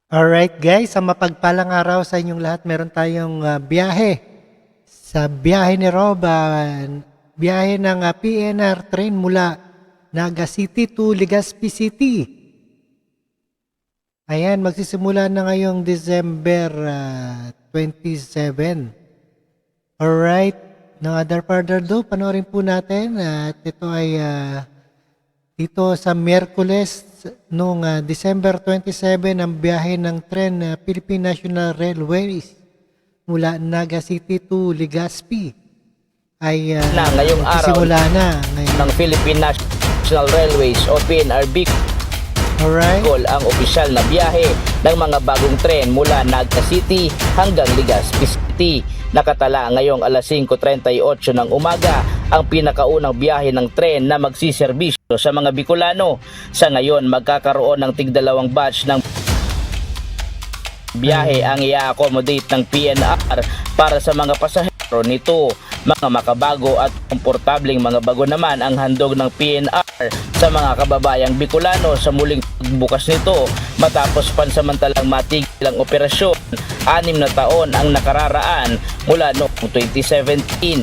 Alright guys, sa mapagpalang araw sa inyong lahat, meron tayong biyahe. Sa biyahe ni Rob, biyahe ng PNR train mula Naga City to Legazpi City. Ayan, magsisimula na ngayong December 27. Alright, no other further ado, panoorin po natin at ito ay dito sa Miyerkules noong December 27 ang biyahe ng tren Philippine National Railways mula Naga City to Legazpi ay ngayong araw simula na ng Philippine National Railways o PNRB. Alright. Ang opisyal na biyahe ng mga bagong tren mula Naga City hanggang Legazpi City. Nakatala ngayong alas 5:38 ng umaga ang pinakaunang biyahe ng tren na magsiserbisyo sa mga Bicolano. Sa ngayon, magkakaroon ng tigdalawang batch ng biyahe ang i-accommodate ng PNR para sa mga pasahero nito. Mga makabago at komportableng mga bago naman ang handog ng PNR sa mga kababayang Bicolano sa muling pagbukas nito matapos pansamantalang matigil ang operasyon. 6 na taon ang nakararaan mula noong 2017.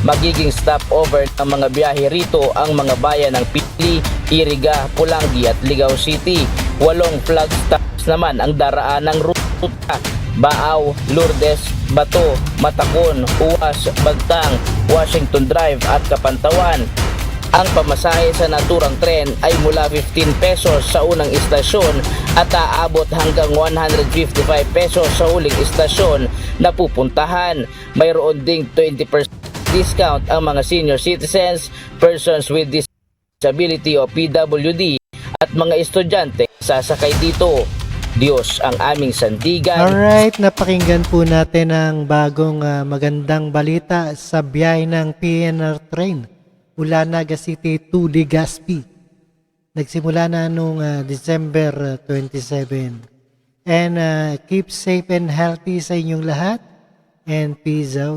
Magiging stopover ng mga biyahe rito ang mga bayan ng Pili, Iriga, Pulangi at Ligao City. 8 flag stops naman ang daraan ng ruta: Baaw, Lourdes, Bato, Matacon, Uwas, Bagtang, Washington Drive at Kapantawan. Ang pamasahe sa naturang tren ay mula 15 pesos sa unang istasyon at aabot hanggang 155 pesos sa huling istasyon na pupuntahan. Mayroon ding 20% discount ang mga senior citizens, persons with disability o PWD at mga estudyante sasakay dito. Diyos ang aming sandigan. Alright, napakinggan po natin ang bagong magandang balita sa biyahe ng PNR train mula Naga City to Legazpi. Nagsimula na noong December 27. And keep safe and healthy sa inyong lahat. And peace out.